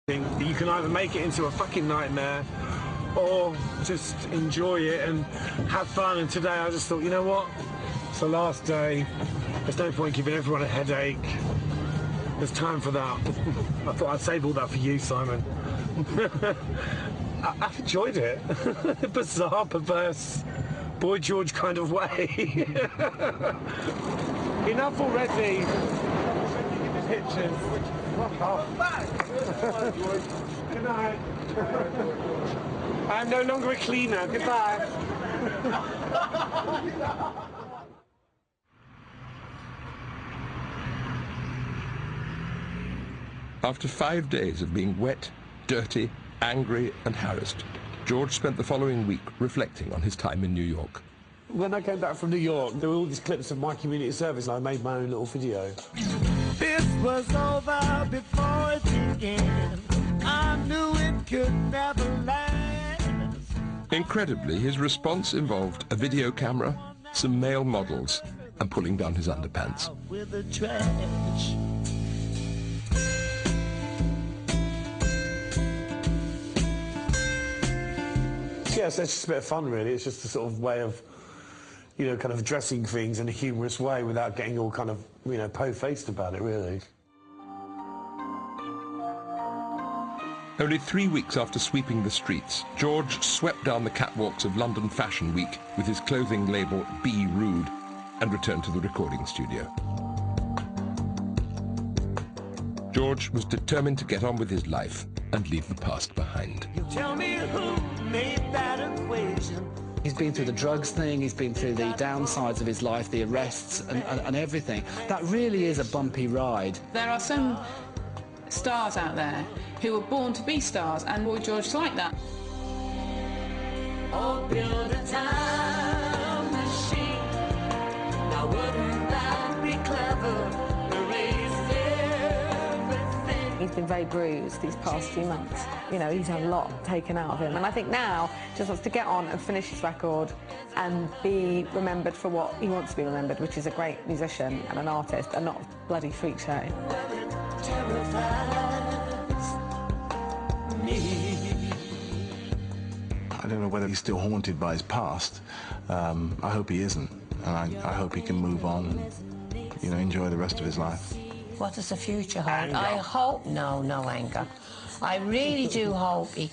You can either make it into a fucking nightmare or just enjoy it and have fun. And today I just thought, you know what? It's the last day. There's no point giving everyone a headache. There's time for that. I thought I'd save all that for you, Simon. I've enjoyed it. Bizarre, perverse, Boy George kind of way. Enough already. Pictures. Good night. I'm no longer a cleaner. Goodbye. After 5 days of being wet, dirty, angry and harassed, George spent the following week reflecting on his time in New York. When I came back from New York, there were all these clips of my community service, and I made my own little video. This was over before it began. I knew it could never last. Incredibly, his response involved a video camera, some male models, and pulling down his underpants. With the trash. Yeah, so it's just a bit of fun, really. It's just a sort of way of, you know, kind of addressing things in a humorous way without getting all kind of, you know, po-faced about it, really. Only 3 weeks after sweeping the streets, George swept down the catwalks of London Fashion Week with his clothing label Be Rude and returned to the recording studio. George was determined to get on with his life and leave the past behind. You tell me who made that equation. He's been through the drugs thing, he's been through the downsides of his life, the arrests and everything. That really is a bumpy ride. There are some stars out there who were born to be stars, and Boy George's like that. Oh, build a time machine. Now wouldn't that be clever? He's been very bruised these past few months. You know, he's had a lot taken out of him. And I think now he just wants to get on and finish his record and be remembered for what he wants to be remembered, which is a great musician and an artist and not a bloody freak show. I don't know whether he's still haunted by his past. I hope he isn't. And I hope he can move on and, you know, enjoy the rest of his life. What does the future hold? Anger. I hope no anger. I really do hope he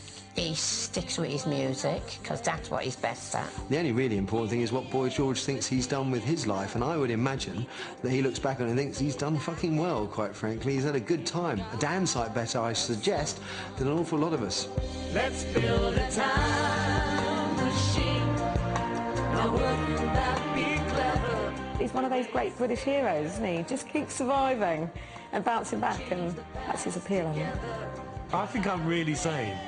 sticks with his music, because that's what he's best at. The only really important thing is what Boy George thinks he's done with his life, and I would imagine that he looks back on it and thinks he's done fucking well, quite frankly. He's had a good time. A damn sight better, I suggest, than an awful lot of us. Let's build a time machine. Now wouldn't that be clever? He's one of those great British heroes, isn't he? Just keeps surviving and bouncing back, and that's his appeal, I think. I think I'm really sane.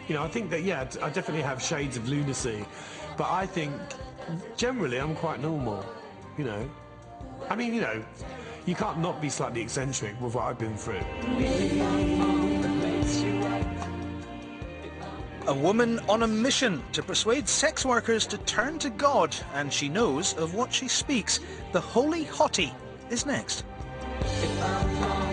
You know, I think that, yeah, I definitely have shades of lunacy, but I think generally I'm quite normal, you know. I mean, you know, you can't not be slightly eccentric with what I've been through. A woman on a mission to persuade sex workers to turn to God, and she knows of what she speaks. The Holy Hottie is next. If I'm wrong,